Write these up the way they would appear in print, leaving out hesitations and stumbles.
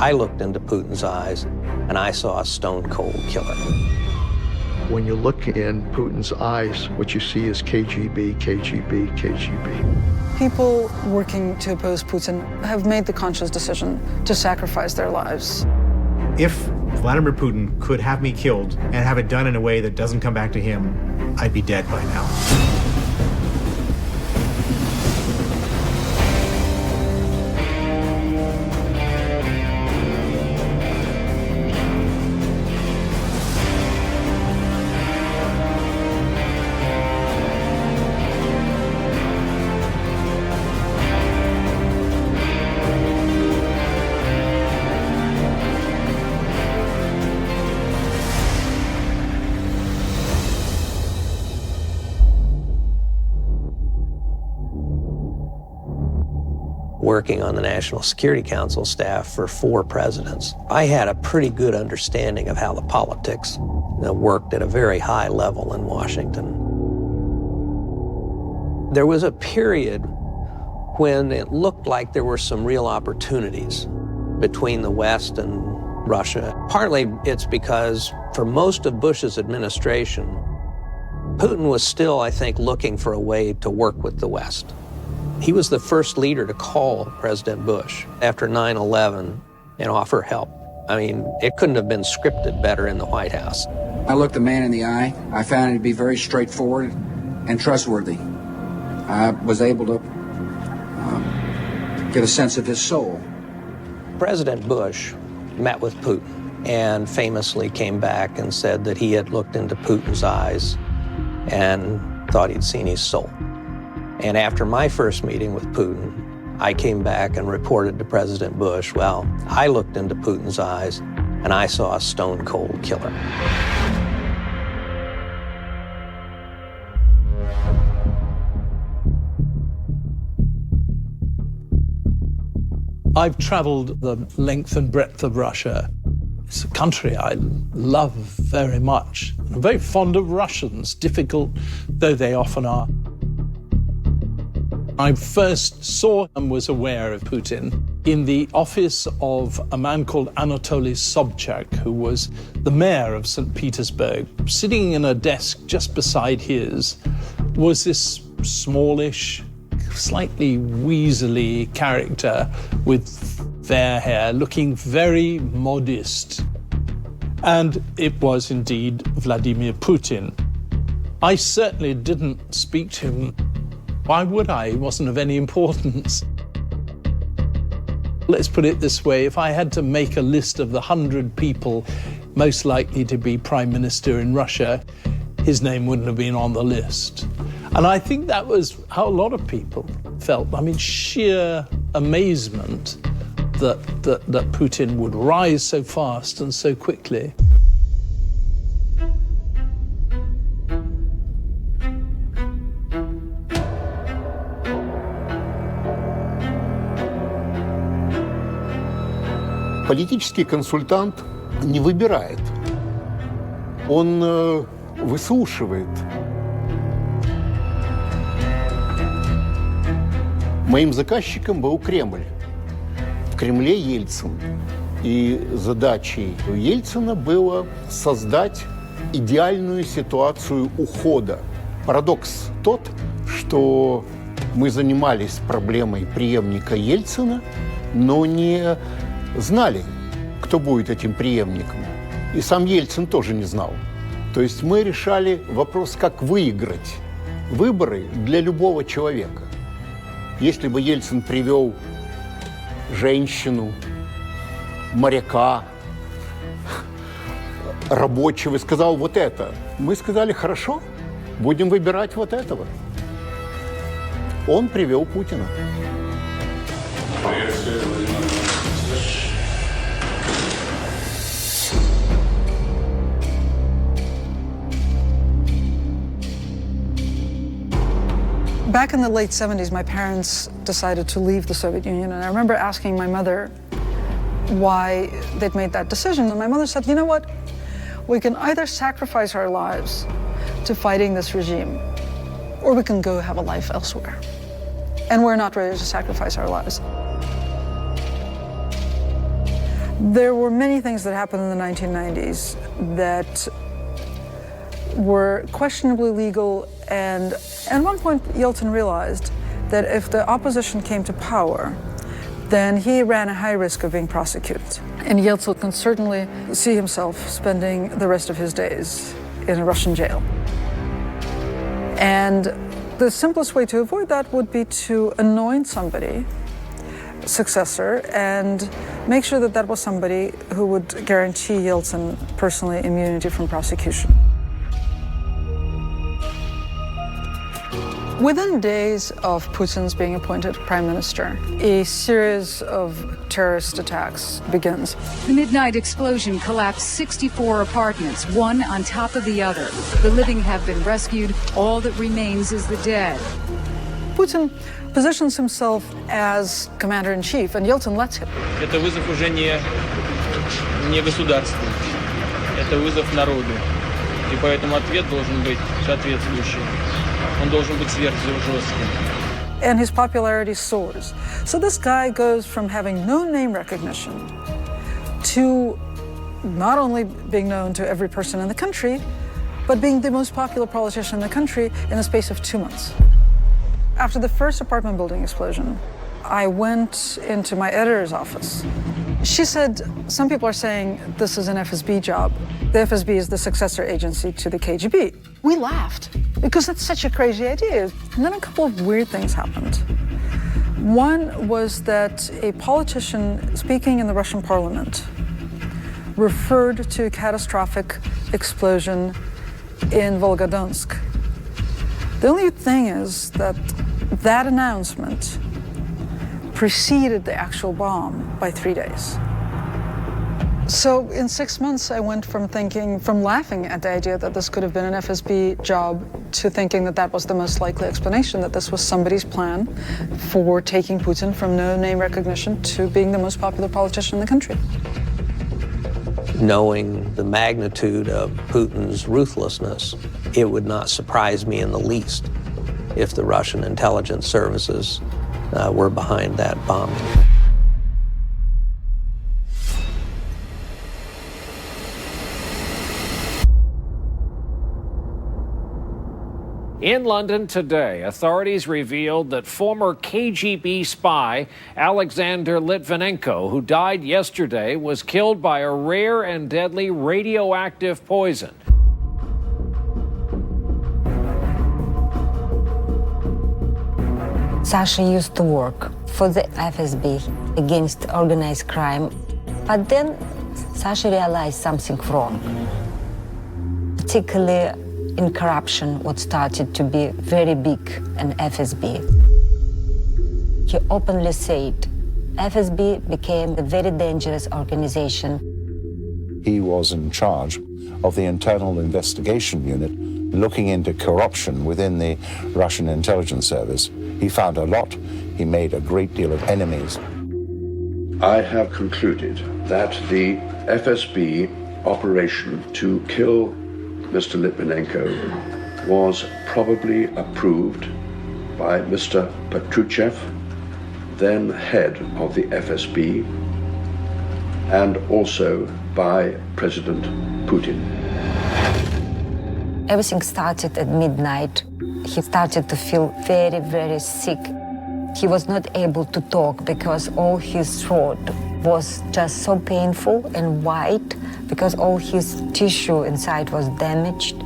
I looked into Putin's eyes, and I saw a stone-cold killer. When you look in Putin's eyes, what you see is KGB, KGB, KGB. People working to oppose Putin have made the conscious decision to sacrifice their lives. If Vladimir Putin could have me killed and have it done in a way that doesn't come back to him, I'd be dead by now. Working on the National Security Council staff for 4 presidents, I had a pretty good understanding of how the politics worked at a very high level in Washington. There was a period when it looked like there were some real opportunities between the West and Russia. Partly it's because for most of Bush's administration, Putin was still, I think, looking for a way to work with the West. He was the first leader to call President Bush after 9/11 and offer help. I mean, it couldn't have been scripted better in the White House. I looked the man in the eye. I found him to be very straightforward and trustworthy. I was able to get a sense of his soul. President Bush met with Putin and famously came back and said that he had looked into Putin's eyes and thought he'd seen his soul. And after my first meeting with Putin, I came back and reported to President Bush, well, I looked into Putin's eyes and I saw a stone-cold killer. I've traveled the length and breadth of Russia. It's a country I love very much. I'm very fond of Russians, difficult though they often are. I first saw and was aware of Putin in the office of a man called Anatoly Sobchak, who was the mayor of St. Petersburg. Sitting in a desk just beside his was this smallish, slightly weaselly character with fair hair, looking very modest. And it was indeed Vladimir Putin. I certainly didn't speak to him. Why would I? He wasn't of any importance. Let's put it this way, if I had to make a list of the 100 people most likely to be prime minister in Russia, his name wouldn't have been on the list. And I think that was how a lot of people felt. I mean, sheer amazement that Putin would rise so fast and so quickly. Политический консультант не выбирает, он выслушивает. Моим заказчиком был Кремль. В Кремле Ельцин. И задачей Ельцина было создать идеальную ситуацию ухода. Парадокс тот, что мы занимались проблемой преемника Ельцина, но не знали, кто будет этим преемником. И сам Ельцин тоже не знал. То есть мы решали вопрос, как выиграть выборы для любого человека. Если бы Ельцин привел женщину, моряка, рабочего и сказал вот это, мы сказали, хорошо, будем выбирать вот этого. Он привел Путина. Back in the late 70s, my parents decided to leave the Soviet Union, and I remember asking my mother why they'd made that decision. And my mother said, you know what? We can either sacrifice our lives to fighting this regime, or we can go have a life elsewhere. And we're not ready to sacrifice our lives. There were many things that happened in the 1990s that were questionably legal, and at one point Yeltsin realized that if the opposition came to power, then he ran a high risk of being prosecuted. And Yeltsin can certainly see himself spending the rest of his days in a Russian jail. And the simplest way to avoid that would be to anoint somebody successor and make sure that that was somebody who would guarantee Yeltsin personally immunity from prosecution. Within days of Putin's being appointed prime minister, a series of terrorist attacks begins. The midnight explosion collapsed 64 apartments, one on top of the other. The living have been rescued. All that remains is the dead. Putin positions himself as commander-in-chief, and Yeltsin lets him. Это вызов уже не государству, это вызов народу. И поэтому ответ должен быть соответствующий. Он должен быть сверхжестким. And his popularity soars. So this guy goes from having no name recognition to not only being known to every person in the country, but being the most popular politician in the country in the space of 2 months. After the first apartment building explosion, I went into my editor's office. She said, some people are saying this is an FSB job. The FSB is the successor agency to the KGB. We laughed because that's such a crazy idea. And then a couple of weird things happened. One was that a politician speaking in the Russian parliament referred to a catastrophic explosion in Volgodonsk. The only thing is that that announcement preceded the actual bomb by 3 days. So in 6 months, I went from laughing at the idea that this could have been an FSB job to thinking that that was the most likely explanation, that this was somebody's plan for taking Putin from no name recognition to being the most popular politician in the country. Knowing the magnitude of Putin's ruthlessness, it would not surprise me in the least if the Russian intelligence services were behind that bombing. In London today, authorities revealed that former KGB spy Alexander Litvinenko, who died yesterday, was killed by a rare and deadly radioactive poison. Sasha used to work for the FSB against organized crime, but then Sasha realized something wrong, particularly in corruption, what started to be very big in FSB. He openly said FSB became a very dangerous organization. He was in charge of the internal investigation unit looking into corruption within the Russian intelligence service. He found a lot. He made a great deal of enemies. I have concluded that the FSB operation to kill Mr. Litvinenko was probably approved by Mr. Patrushev, then head of the FSB, and also by President Putin. Everything started at midnight. He started to feel very, very sick. He was not able to talk because all his throat was just so painful and white because all his tissue inside was damaged.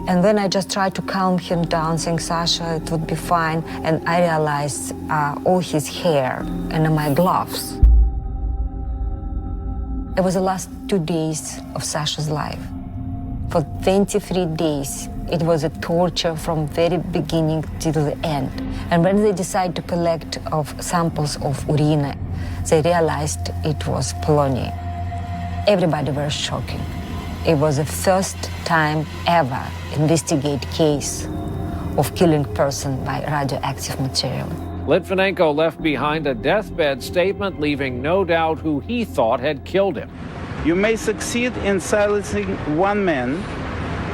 And then I just tried to calm him down, saying, Sasha, it would be fine. And I realized all his hair and my gloves. It was the last 2 days of Sasha's life. For 23 days, it was a torture from very beginning till the end. And when they decided to collect samples of urine, they realized it was polonium. Everybody was shocking. It was the first time ever investigate case of killing person by radioactive material. Litvinenko left behind a deathbed statement, leaving no doubt who he thought had killed him. You may succeed in silencing one man,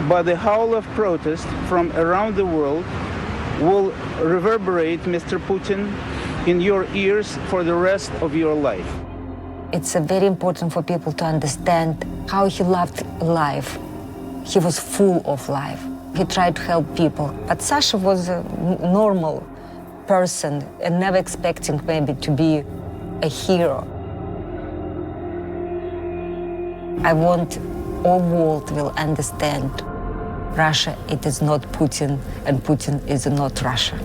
but the howl of protest from around the world will reverberate, Mr. Putin, in your ears for the rest of your life. It's very important for people to understand how he loved life. He was full of life. He tried to help people. But Sasha was a normal person and never expecting maybe to be a hero. I want all world will understand Russia, it is not Putin, and Putin is not Russia.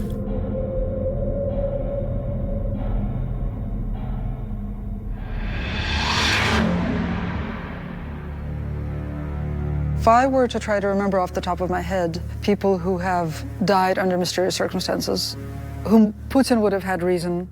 If I were to try to remember off the top of my head people who have died under mysterious circumstances, whom Putin would have had reason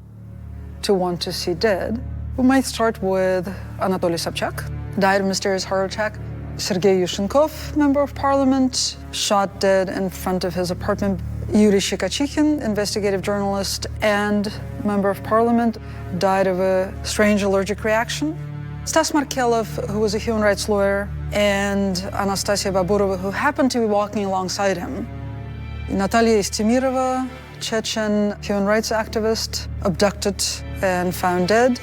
to want to see dead, we might start with Anatoly Sobchak, died of mysterious heart attack. Sergei Yushchenkov, member of parliament, shot dead in front of his apartment. Yuri Shikachikhin, investigative journalist and member of parliament, died of a strange allergic reaction. Stas Markelov, who was a human rights lawyer, and Anastasia Baburova, who happened to be walking alongside him. Natalia Istimirova, Chechen human rights activist, abducted and found dead.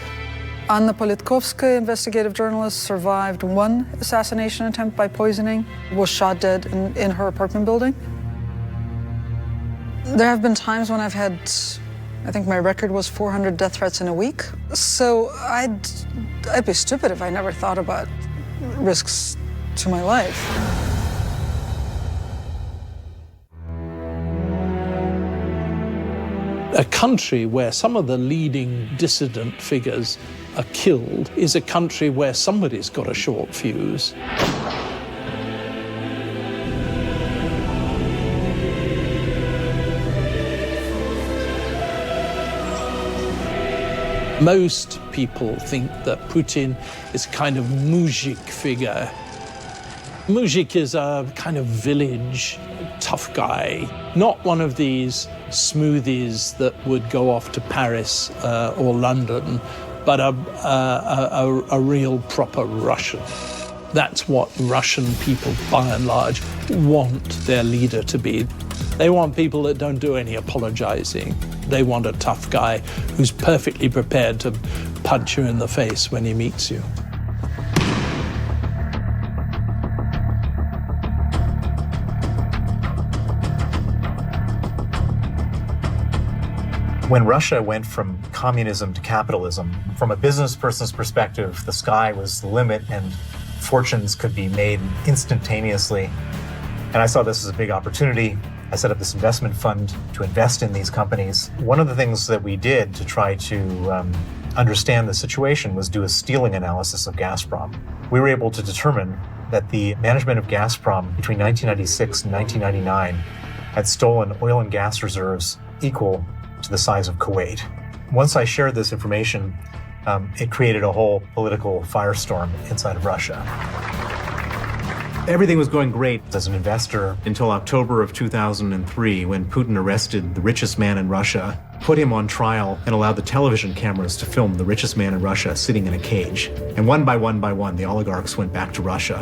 Anna Politkovskaya, investigative journalist, survived one assassination attempt by poisoning, was shot dead in her apartment building. There have been times when I've had, I think my record was 400 death threats in a week. So I'd be stupid if I never thought about risks to my life. A country where some of the leading dissident figures are killed is a country where somebody's got a short fuse. Most people think that Putin is a kind of mujik figure. Mujik is a kind of village, tough guy, not one of these smoothies that would go off to Paris or London, but a real proper Russian. That's what Russian people, by and large, want their leader to be. They want people that don't do any apologizing. They want a tough guy who's perfectly prepared to punch you in the face when he meets you. When Russia went from communism to capitalism, from a business person's perspective, the sky was the limit and fortunes could be made instantaneously. And I saw this as a big opportunity. I set up this investment fund to invest in these companies. One of the things that we did to try to understand the situation was do a stealing analysis of Gazprom. We were able to determine that the management of Gazprom between 1996 and 1999 had stolen oil and gas reserves equal to the size of Kuwait. Once I shared this information, it created a whole political firestorm inside of Russia. Everything was going great as an investor until October of 2003, when Putin arrested the richest man in Russia, put him on trial, and allowed the television cameras to film the richest man in Russia sitting in a cage. And one by one, the oligarchs went back to Russia,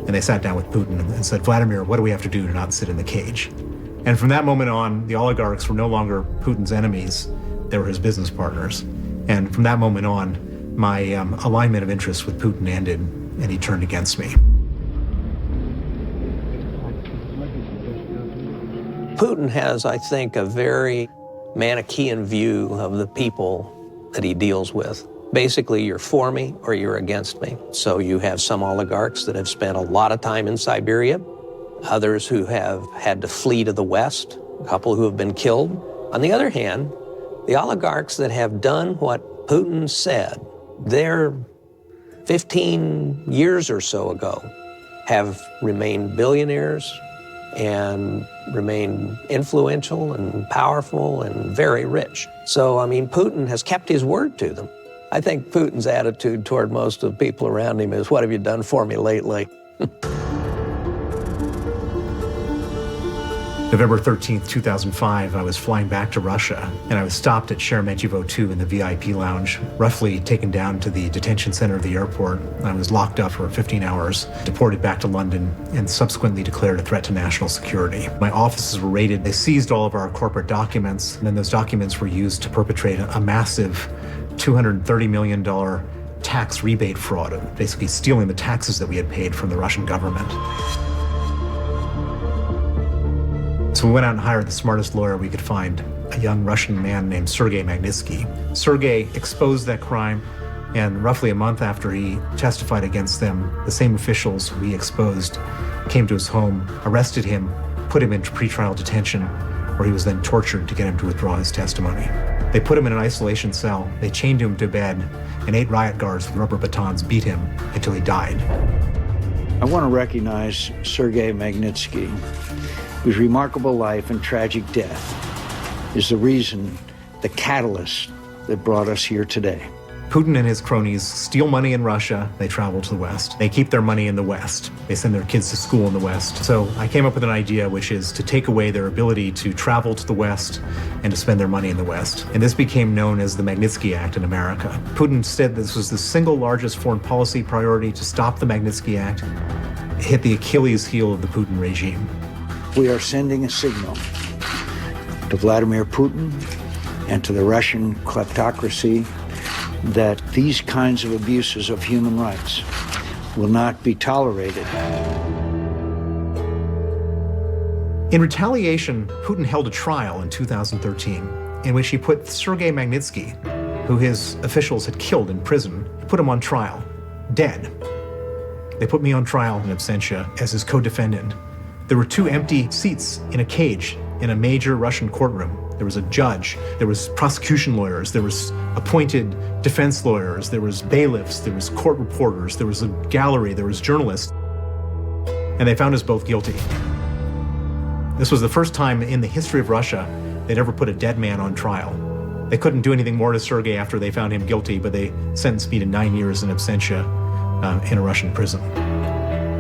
and they sat down with Putin and said, "Vladimir, what do we have to do to not sit in the cage?" And from that moment on, the oligarchs were no longer Putin's enemies, they were his business partners. And from that moment on, my alignment of interests with Putin ended, and he turned against me. Putin has, I think, a very Manichaean view of the people that he deals with. Basically, you're for me or you're against me. So you have some oligarchs that have spent a lot of time in Siberia, others who have had to flee to the West, a couple who have been killed. On the other hand, the oligarchs that have done what Putin said, they're 15 years or so ago, have remained billionaires and remain influential and powerful and very rich. So, I mean, Putin has kept his word to them. I think Putin's attitude toward most of the people around him is, "What have you done for me lately?" November 13th, 2005, I was flying back to Russia, and I was stopped at Sheremetyevo 2 in the VIP lounge, roughly taken down to the detention center of the airport. I was locked up for 15 hours, deported back to London, and subsequently declared a threat to national security. My offices were raided. They seized all of our corporate documents, and then those documents were used to perpetrate a massive $230 million tax rebate fraud, basically stealing the taxes that we had paid from the Russian government. So we went out and hired the smartest lawyer we could find, a young Russian man named Sergei Magnitsky. Sergei exposed that crime, and roughly a month after he testified against them, the same officials we exposed came to his home, arrested him, put him into pretrial detention, where he was then tortured to get him to withdraw his testimony. They put him in an isolation cell, they chained him to bed, and 8 riot guards with rubber batons beat him until he died. I want to recognize Sergei Magnitsky, whose remarkable life and tragic death is the reason, the catalyst that brought us here today. Putin and his cronies steal money in Russia, they travel to the West. They keep their money in the West. They send their kids to school in the West. So I came up with an idea, which is to take away their ability to travel to the West and to spend their money in the West. And this became known as the Magnitsky Act in America. Putin said this was the single largest foreign policy priority to stop the Magnitsky Act. It hit the Achilles heel of the Putin regime. We are sending a signal to Vladimir Putin and to the Russian kleptocracy that these kinds of abuses of human rights will not be tolerated. In retaliation, Putin held a trial in 2013 in which he put Sergei Magnitsky, who his officials had killed in prison, put him on trial, dead. They put me on trial in absentia as his co-defendant. There were 2 empty seats in a cage in a major Russian courtroom. There was a judge, there was prosecution lawyers, there was appointed defense lawyers, there was bailiffs, there was court reporters, there was a gallery, there was journalists. And they found us both guilty. This was the first time in the history of Russia they'd ever put a dead man on trial. They couldn't do anything more to Sergei after they found him guilty, but they sentenced me to 9 years in absentia in a Russian prison.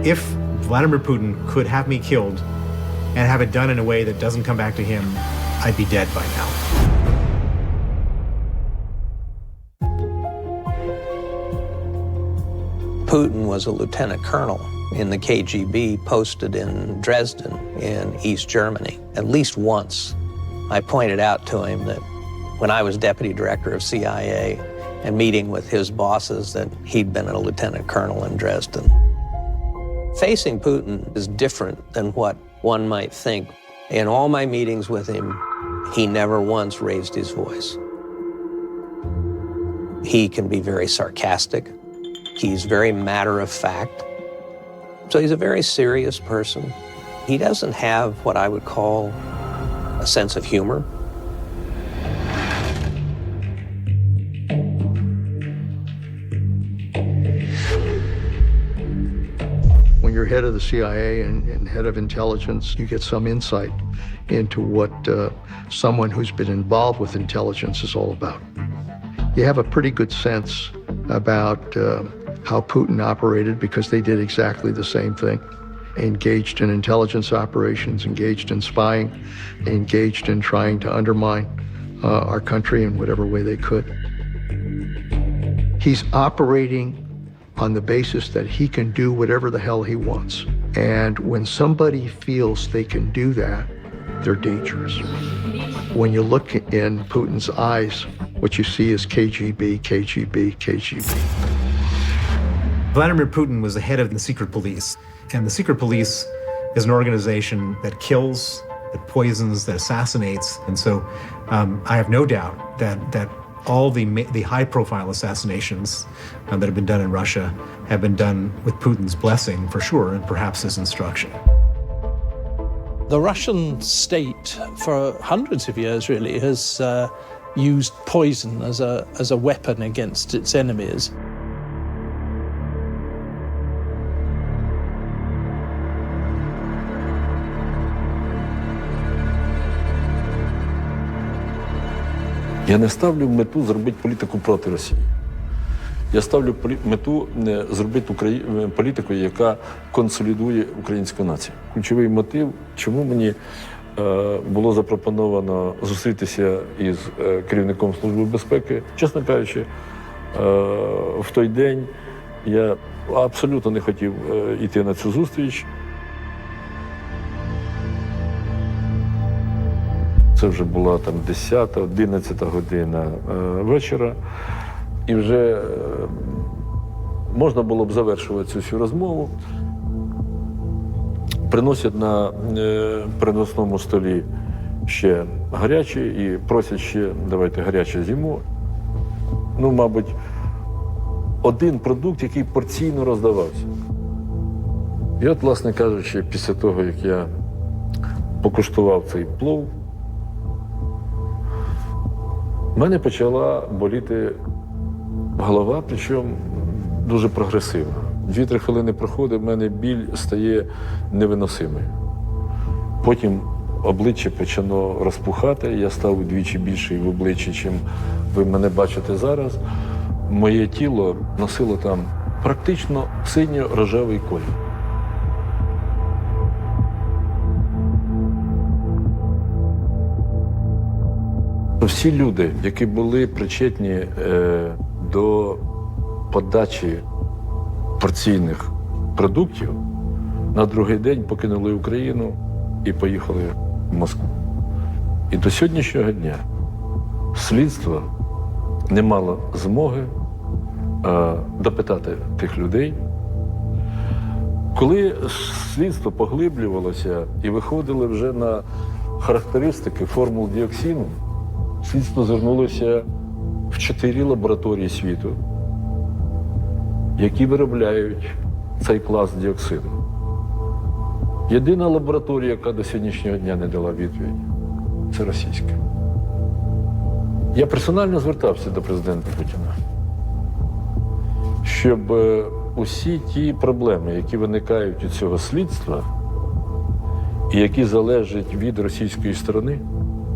If Vladimir Putin could have me killed and have it done in a way that doesn't come back to him, I'd be dead by now. Putin was a lieutenant colonel in the KGB posted in Dresden in East Germany. At least once, I pointed out to him that when I was deputy director of CIA and meeting with his bosses that he'd been a lieutenant colonel in Dresden. Facing Putin is different than what one might think. In all my meetings with him, he never once raised his voice. He can be very sarcastic. He's very matter of fact. So he's a very serious person. He doesn't have what I would call a sense of humor. When you're head of the CIA and head of intelligence, you get some insight into what someone who's been involved with intelligence is all about. You have a pretty good sense about how Putin operated because they did exactly the same thing. Engaged in intelligence operations, engaged in spying, engaged in trying to undermine our country in whatever way they could. He's operating on the basis that he can do whatever the hell he wants. And when somebody feels they can do that, they're dangerous. When you look in Putin's eyes, what you see is KGB, KGB, KGB. Vladimir Putin was the head of the secret police. And the secret police is an organization that kills, that poisons, that assassinates. And so I have no doubt that all the high-profile assassinations that have been done in Russia have been done with Putin's blessing, for sure, and perhaps his instruction. The Russian state, for hundreds of years, really, has used poison as a weapon against its enemies. Я не ставлю мету зробити політику проти Росії. Я ставлю мету зробити політику, яка консолідує українську націю. Ключовий мотив, чому мені було запропоновано зустрітися із керівником Служби безпеки. Чесно кажучи, в той день я абсолютно не хотів йти на цю зустріч. Це вже була там 10-11 година вечора. І вже можна було б завершувати цю всю розмову. Приносять на переносному столі ще гарячі і просять ще, давайте гаряче з'їмо. Ну, мабуть, один продукт, який порційно роздавався. І от, власне кажучи, після того, як я покуштував цей плов, в мене почала боліти голова, причому дуже прогресивно. 2-3 хвилини проходить, в мене біль стає невиносимою. Потім обличчя почало розпухати, я став удвічі більший в обличчі, чим ви мене бачите зараз. Моє тіло носило там практично синьо-рожевий колір. Всі люди, які були причетні до подачі порційних продуктів, на другий день покинули Україну і поїхали в Москву. І до сьогоднішнього дня слідство не мало змоги допитати тих людей. Коли слідство поглиблювалося і виходили вже на характеристики формул діоксину, слідство звернулося в 4 лабораторії світу, які виробляють цей клас діоксину. Єдина лабораторія, яка до сьогоднішнього дня не дала відповідь, це російська. Я персонально звертався до президента Путіна, щоб усі ті проблеми, які виникають у цього слідства і які залежать від російської сторони,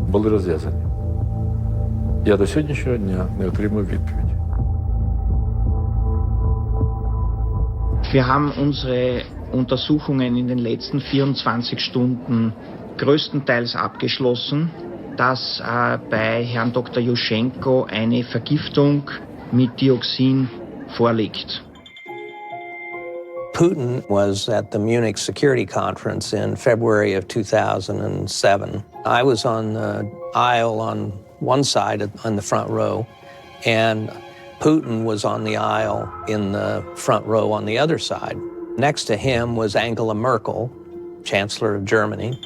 були розв'язані. Я до сьогоднішнього дня не отримав відповіді. Wir haben unsere Untersuchungen in den letzten 24 Stunden größtenteils abgeschlossen, dass bei Herrn Dr. Juschenko eine Vergiftung mit Dioxin vorliegt. Putin was at the Munich Security Conference in February of 2007. I was on the aisle on one side on the front row, and Putin was on the aisle in the front row on the other side. Next to him was Angela Merkel, Chancellor of Germany,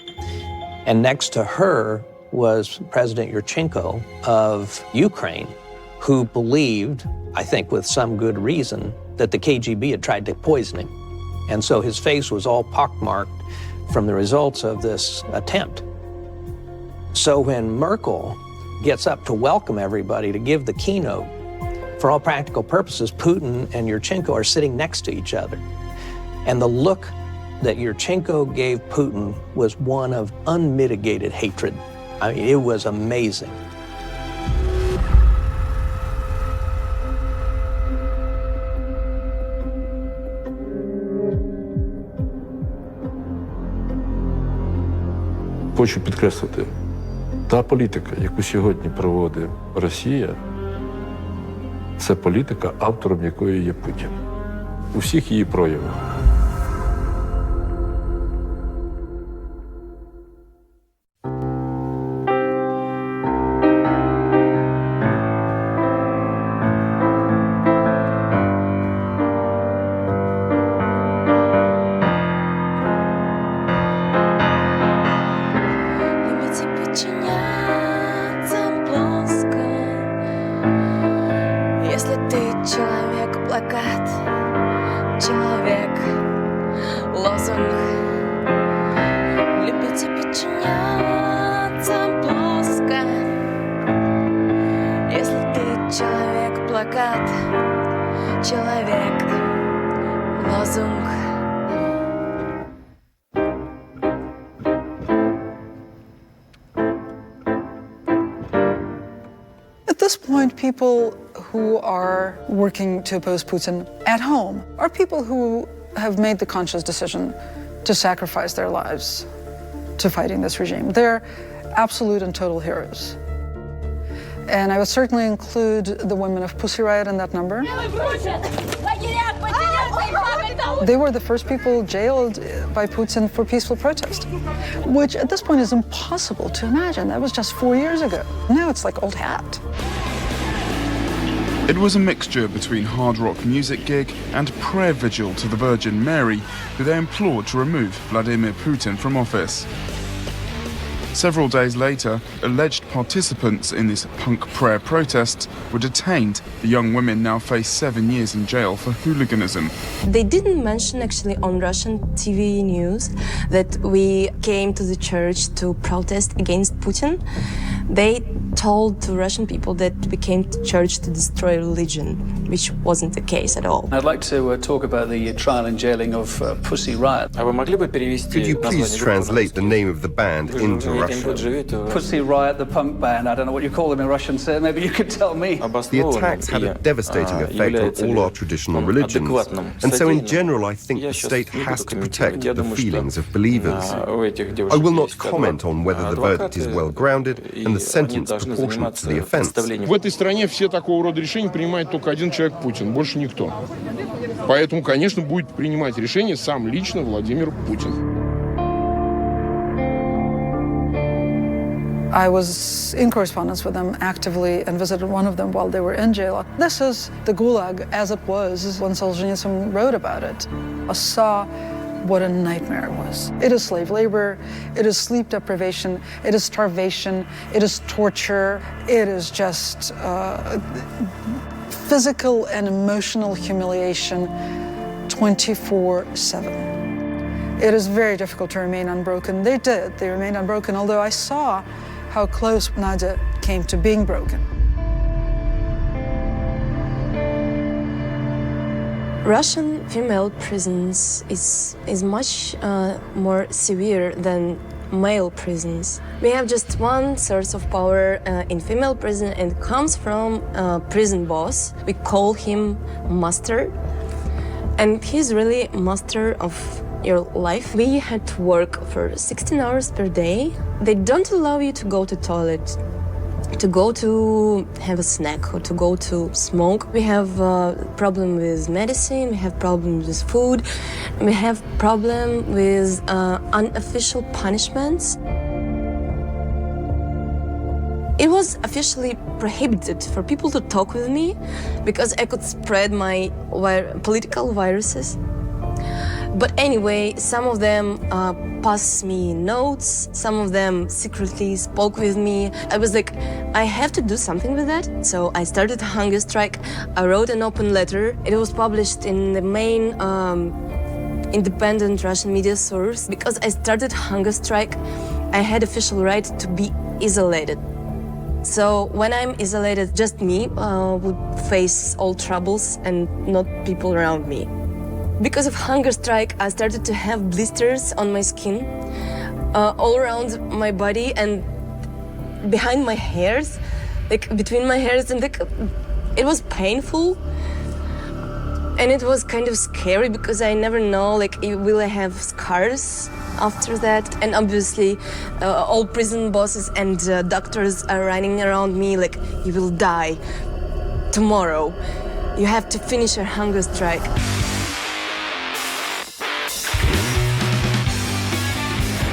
and next to her was President Yushchenko of Ukraine, who believed, I think with some good reason, that the KGB had tried to poison him. And so his face was all pockmarked from the results of this attempt. So when Merkel gets up to welcome everybody to give the keynote, for all practical purposes, Putin and Yushchenko are sitting next to each other. And the look that Yushchenko gave Putin was one of unmitigated hatred. I mean, it was amazing. Хочу підкреслити, та політика, яку сьогодні проводить Росія, це політика, автором якої є Путін. У всіх її проявах. At this point, people who are working to oppose Putin at home are people who have made the conscious decision to sacrifice their lives to fighting this regime. They're absolute and total heroes. And I would certainly include the women of Pussy Riot in that number. They were the first people jailed by Putin for peaceful protest, which at this point is impossible to imagine. That was just 4 years ago. Now it's like old hat. It was a mixture between hard rock music gig and prayer vigil to the Virgin Mary, who they implored to remove Vladimir Putin from office. Several days later, alleged participants in this punk prayer protest were detained. The young women now face 7 years in jail for hooliganism. They didn't mention actually on Russian TV news that we came to the church to protest against Putin. They told the Russian people that we came to church to destroy religion, which wasn't the case at all. I'd like to talk about the trial and jailing of Pussy Riot. Could you please translate the name of the band into Russian? Pussy Riot, the punk band. I don't know what you call them in Russian, sir. Maybe you could tell me. The attacks had a devastating effect on all our traditional religions. And so in general, I think the state has to protect the feelings of believers. I will not comment on whether the verdict is well-grounded and the sentence proportionate to the offense. В этой стране все такого рода решения принимает только один человек, Путин, больше никто. Поэтому, конечно, будет принимать решение сам лично Владимир Путин. I was in correspondence with them actively and visited one of them while they were in jail. This is the Gulag as it was when Solzhenitsyn wrote about it. I saw what a nightmare it was. It is slave labor, it is sleep deprivation, it is starvation, it is torture, it is just physical and emotional humiliation 24/7. It is very difficult to remain unbroken. They remained unbroken, although I saw how close Nadia came to being broken. Russian female prisons is much more severe than male prisons. We have just one source of power in female prison, and it comes from prison boss. We call him master, and he's really master of your life. We had to work for 16 hours per day. They don't allow you to go to toilet, to go to have a snack, or to go to smoke. We have a problem with medicine, we have problems with food, we have problem with unofficial punishments. It was officially prohibited for people to talk with me because I could spread my political viruses. But anyway, some of them passed me notes, some of them secretly spoke with me. I was like, I have to do something with that. So I started a hunger strike. I wrote an open letter. It was published in the main independent Russian media source. Because I started hunger strike, I had official right to be isolated. So when I'm isolated, just me would face all troubles and not people around me. Because of hunger strike, I started to have blisters on my skin, all around my body and behind my hairs, like between my hairs, and it was painful. And it was kind of scary because I never know, like, will I have scars after that? And obviously, all prison bosses and doctors are running around me like, you will die tomorrow. You have to finish your hunger strike.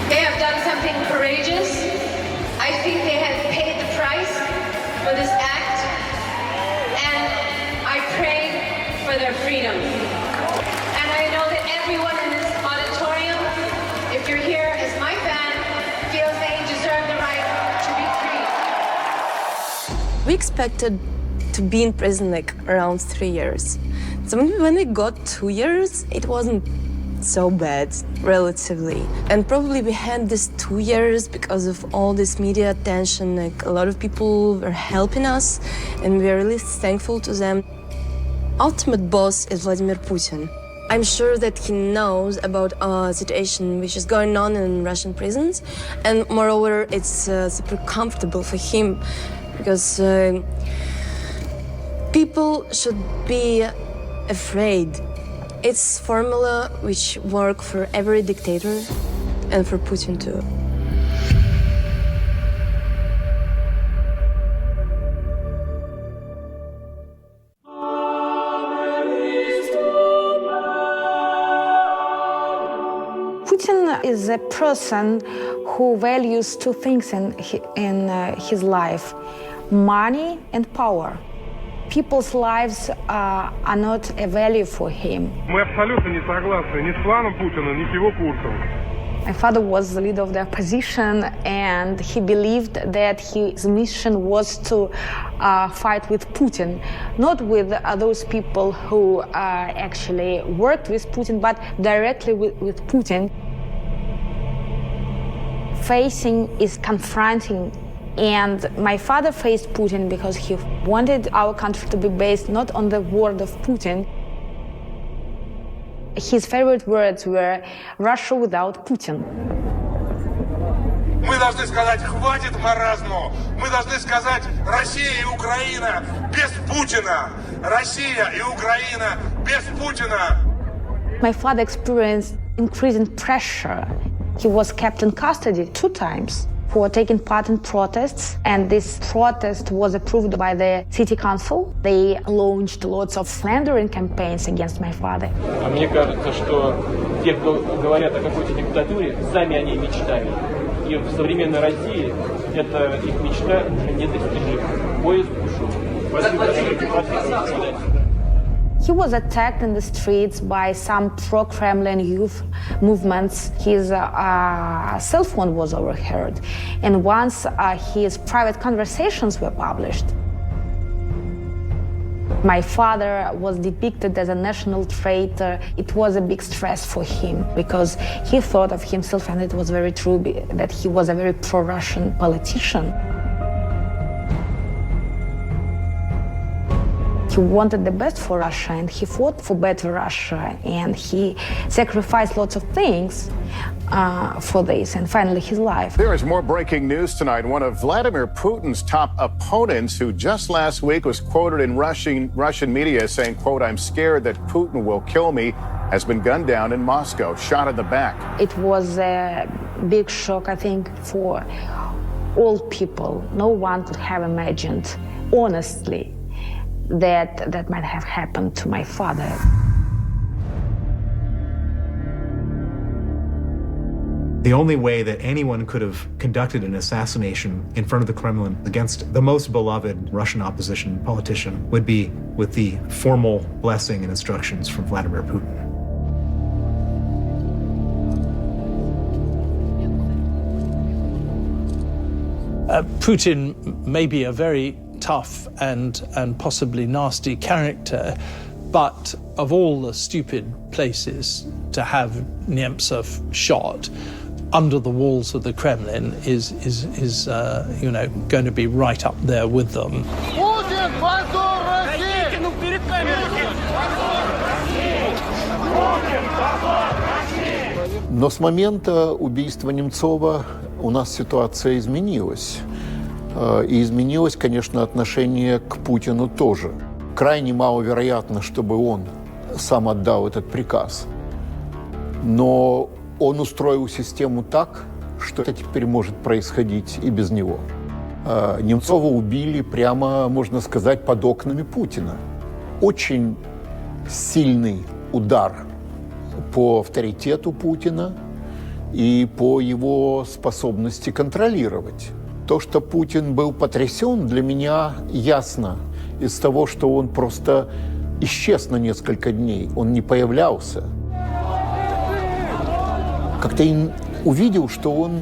They have done something courageous. I think they have paid the price for this act, and I pray for their freedom. And I know that everyone in this auditorium, if you're here as my fan, feels they deserve the right to be free. We expected to be in prison like around 3 years. So when we got 2 years, it wasn't so bad, relatively. And probably we had this 2 years because of all this media attention. Like, a lot of people were helping us, and we are really thankful to them. Ultimate boss is Vladimir Putin. I'm sure that he knows about a situation which is going on in Russian prisons, and moreover, it's super comfortable for him because people should be afraid. It's formula which work for every dictator and for Putin too. Putin is a person who values two things in his life: money and power. people's lives are not a value for him. Мы абсолютно не согласны ни с планом Путина, ни с его курсом. My father was the leader of the opposition, and he believed that his mission was to fight with Putin, not with those people who actually worked with Putin, but directly with Putin. Facing is confronting, and my father faced Putin because he wanted our country to be based not on the word of Putin. His favorite words were Russia without Putin. Мы должны сказать, хватит маразму. Мы должны сказать, Россия и Украина без Путина. Россия и Украина без Путина. My father experienced increasing pressure. He was kept in custody 2 times for taking part in protests, and this protest was approved by the city council. They launched lots of slandering campaigns against my father. Мне кажется, что те, кто говорят о какой-то диктатуре, сами о ней мечтали. И в современной России эта их мечта уже недостижима. Поезд ушел. He was attacked in the streets by some pro-Kremlin youth movements. His cell phone was overheard, and once his private conversations were published. My father was depicted as a national traitor. It was a big stress for him because he thought of himself, and it was very true, that he was a very pro-Russian politician. He wanted the best for Russia, and he fought for better Russia, and he sacrificed lots of things for this, and finally his life. There is more breaking news tonight. One of Vladimir Putin's top opponents, who just last week was quoted in Russian media saying, quote, "I'm scared that Putin will kill me," has been gunned down in Moscow, shot in the back. It was a big shock, I think, for all people. No one could have imagined, honestly, that might have happened to my father. The only way that anyone could have conducted an assassination in front of the Kremlin against the most beloved Russian opposition politician would be with the formal blessing and instructions from Vladimir Putin. Putin may be a very tough and possibly nasty character, but of all the stupid places to have Nemtsov shot, under the walls of the Kremlin is going to be right up there with them. Но с момента убийства Немцова у нас ситуация изменилась. И изменилось, конечно, отношение к Путину тоже. Крайне маловероятно, чтобы он сам отдал этот приказ. Но он устроил систему так, что это теперь может происходить и без него. Немцова убили прямо, можно сказать, под окнами Путина. Очень сильный удар по авторитету Путина и по его способности контролировать. То, что Путин был потрясен, для меня ясно из того, что он просто исчез на несколько дней, он не появлялся. Как-то увидел, что он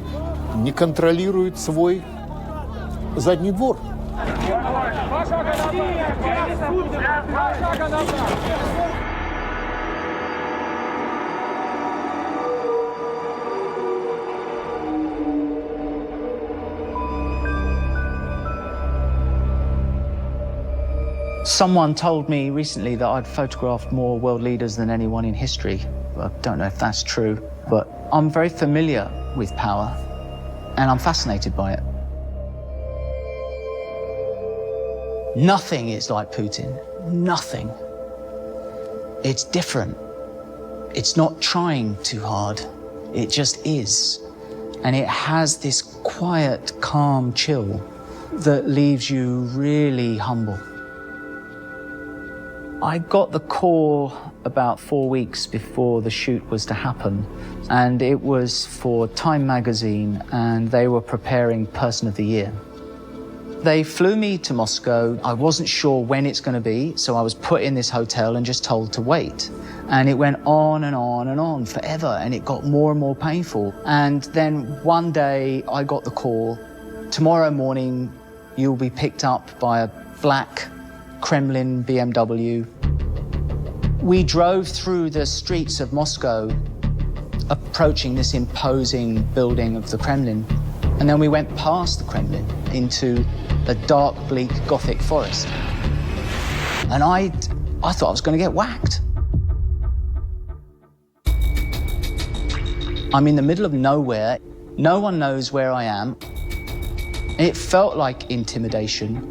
не контролирует свой задний двор. Someone told me recently that I'd photographed more world leaders than anyone in history. I don't know if that's true, but I'm very familiar with power, and I'm fascinated by it. Nothing is like Putin. Nothing. It's different. It's not trying too hard. It just is. And it has this quiet, calm chill that leaves you really humble. I got the call about 4 weeks before the shoot was to happen, and it was for Time magazine, and they were preparing Person of the Year. They flew me to Moscow. I wasn't sure when it's going to be, so I was put in this hotel and just told to wait. And it went on and on and on forever, and it got more and more painful. And then one day I got the call, tomorrow morning you'll be picked up by a black Kremlin BMW. We drove through the streets of Moscow, approaching this imposing building of the Kremlin. And then we went past the Kremlin into a dark, bleak, Gothic forest. And I thought I was going to get whacked. I'm in the middle of nowhere. No one knows where I am. It felt like intimidation.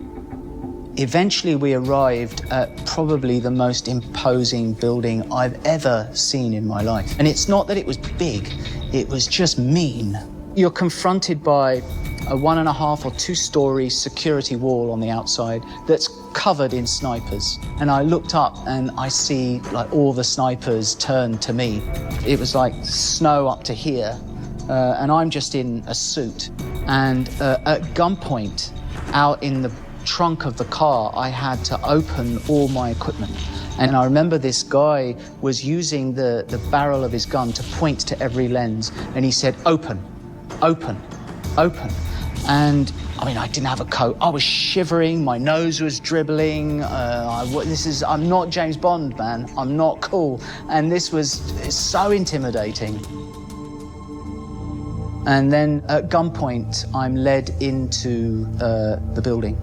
Eventually, we arrived at probably the most imposing building I've ever seen in my life. And it's not that it was big, it was just mean. You're confronted by a 1.5 or 2-story security wall on the outside that's covered in snipers. And I looked up and I see like all the snipers turn to me. It was like snow up to here, and I'm just in a suit. And at gunpoint, out in the trunk of the car, I had to open all my equipment. And I remember this guy was using the barrel of his gun to point to every lens, and he said, open, open, open. And I mean, I didn't have a coat. I was shivering, my nose was dribbling. I'm not James Bond, man. I'm not cool. And this was so intimidating. And then at gunpoint, I'm led into the building.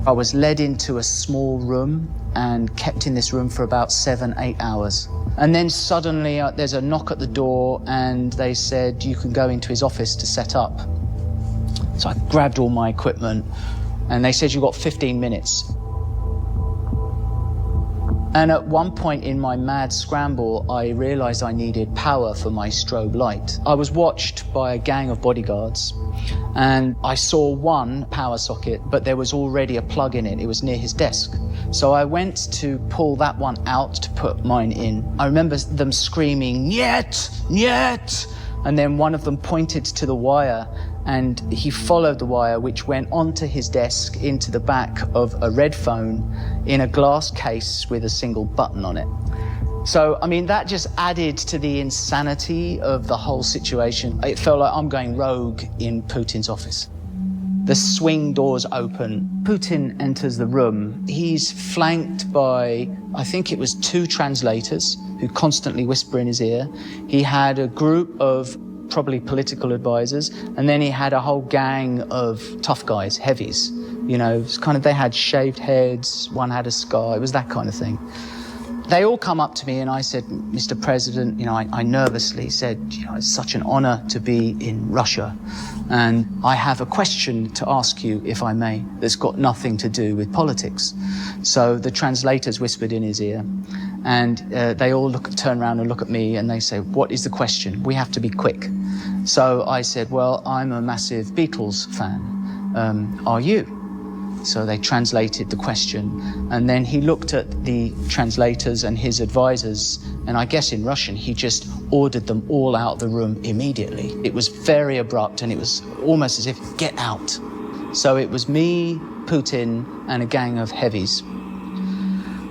I was led into a small room and kept in this room for about 7-8 hours. And then suddenly there's a knock at the door and they said, you can go into his office to set up. So I grabbed all my equipment and they said, you've got 15 minutes. And at one point in my mad scramble, I realized I needed power for my strobe light. I was watched by a gang of bodyguards and I saw one power socket, but there was already a plug in it. It was near his desk. So I went to pull that one out to put mine in. I remember them screaming, "Niet! Niet!" And then one of them pointed to the wire and he followed the wire, which went onto his desk into the back of a red phone in a glass case with a single button on it. So, I mean, that just added to the insanity of the whole situation. It felt like I'm going rogue in Putin's office. The swing doors open. Putin enters the room. He's flanked by, I think it was 2 translators who constantly whisper in his ear. He had a group of probably political advisors, and then he had a whole gang of tough guys, heavies. You know, it's kind of, they had shaved heads, one had a scar, it was that kind of thing. They all come up to me and I said, Mr. President, you know, I nervously said, you know, it's such an honor to be in Russia. And I have a question to ask you, if I may, that's got nothing to do with politics. So the translators whispered in his ear and they all turn around and look at me and they say, what is the question? We have to be quick. So I said, well, I'm a massive Beatles fan. Are you? So they translated the question, and then he looked at the translators and his advisors, and I guess in Russian, he just ordered them all out of the room immediately. It was very abrupt, and it was almost as if, get out. So it was me, Putin, and a gang of heavies.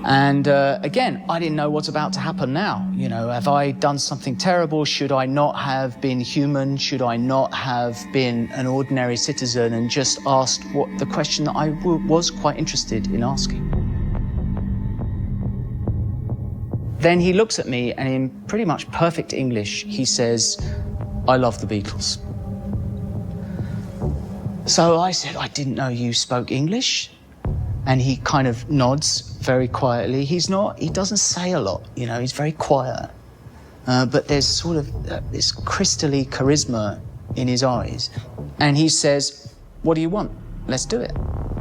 And again, I didn't know what's about to happen now. You know, have I done something terrible? Should I not have been human? Should I not have been an ordinary citizen and just asked the question that I was quite interested in asking? Then he looks at me and in pretty much perfect English, he says, I love the Beatles. So I said, I didn't know you spoke English. And he kind of nods very quietly. He doesn't say a lot, you know, he's very quiet. But there's sort of this crystally charisma in his eyes. And he says, what do you want? Let's do it.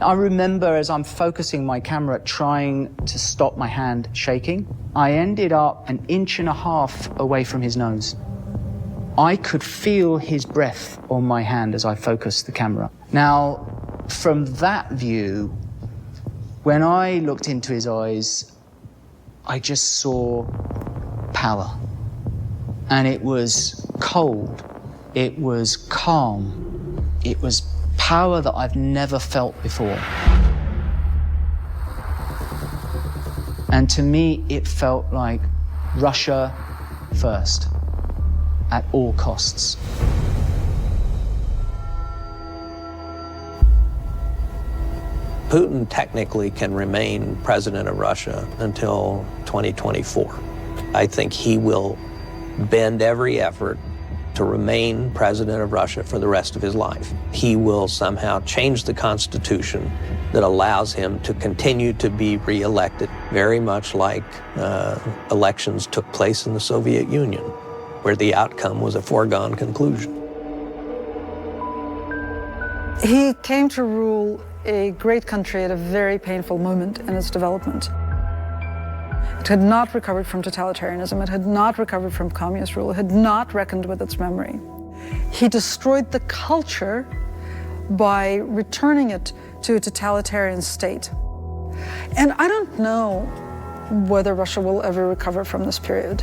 I remember as I'm focusing my camera, trying to stop my hand shaking, I ended up 1.5 inches away from his nose. I could feel his breath on my hand as I focused the camera. Now, from that view, when I looked into his eyes, I just saw power. And it was cold, it was calm, it was power that I've never felt before. And to me, it felt like Russia first, at all costs. Putin technically can remain president of Russia until 2024. I think he will bend every effort to remain president of Russia for the rest of his life. He will somehow change the constitution that allows him to continue to be reelected, very much like elections took place in the Soviet Union, where the outcome was a foregone conclusion. He came to rule a great country at a very painful moment in its development. It had not recovered from totalitarianism, it had not recovered from communist rule, it had not reckoned with its memory. He destroyed the culture by returning it to a totalitarian state. And I don't know whether Russia will ever recover from this period.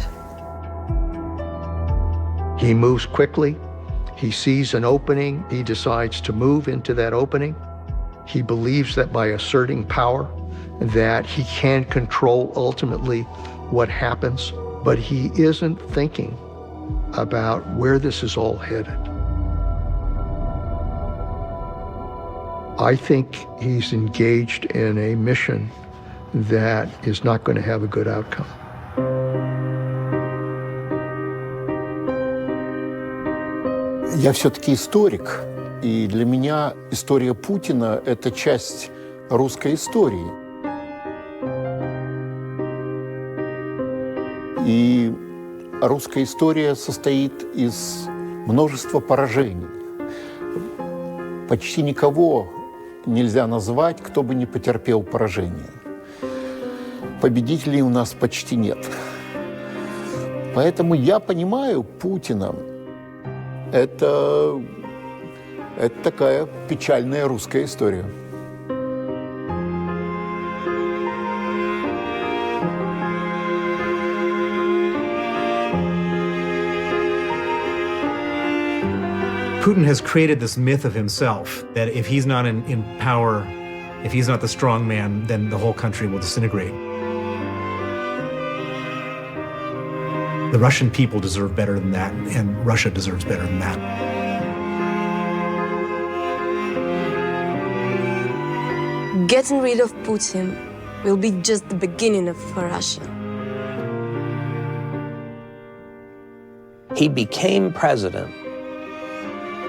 He moves quickly. He sees an opening. He decides to move into that opening. He believes that by asserting power, that he can control ultimately what happens, but he isn't thinking about where this is all headed. I think he's engaged in a mission that is not going to have a good outcome. Я все-таки историк, и для меня история Путина – это часть русской истории. И русская история состоит из множества поражений. Почти никого нельзя назвать, кто бы не потерпел поражение. Победителей у нас почти нет. Поэтому я понимаю Путина. Это такая печальная русская история. Putin has created this myth of himself that if he's not in power, if he's not the strong man, then the whole country will disintegrate. The Russian people deserve better than that, and Russia deserves better than that. Getting rid of Putin will be just the beginning for Russia. He became president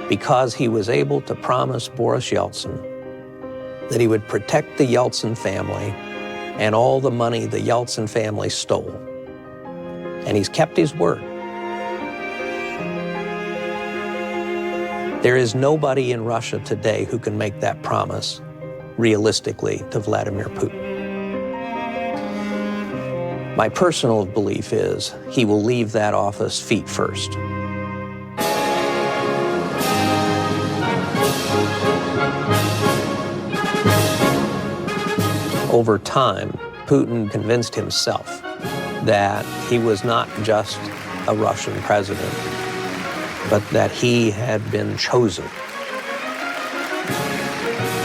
because he was able to promise Boris Yeltsin that he would protect the Yeltsin family and all the money the Yeltsin family stole. And he's kept his word. There is nobody in Russia today who can make that promise realistically to Vladimir Putin. My personal belief is he will leave that office feet first. Over time, Putin convinced himself that he was not just a Russian president, but that he had been chosen,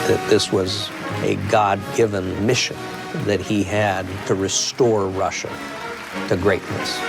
that this was a God-given mission that he had to restore Russia to greatness.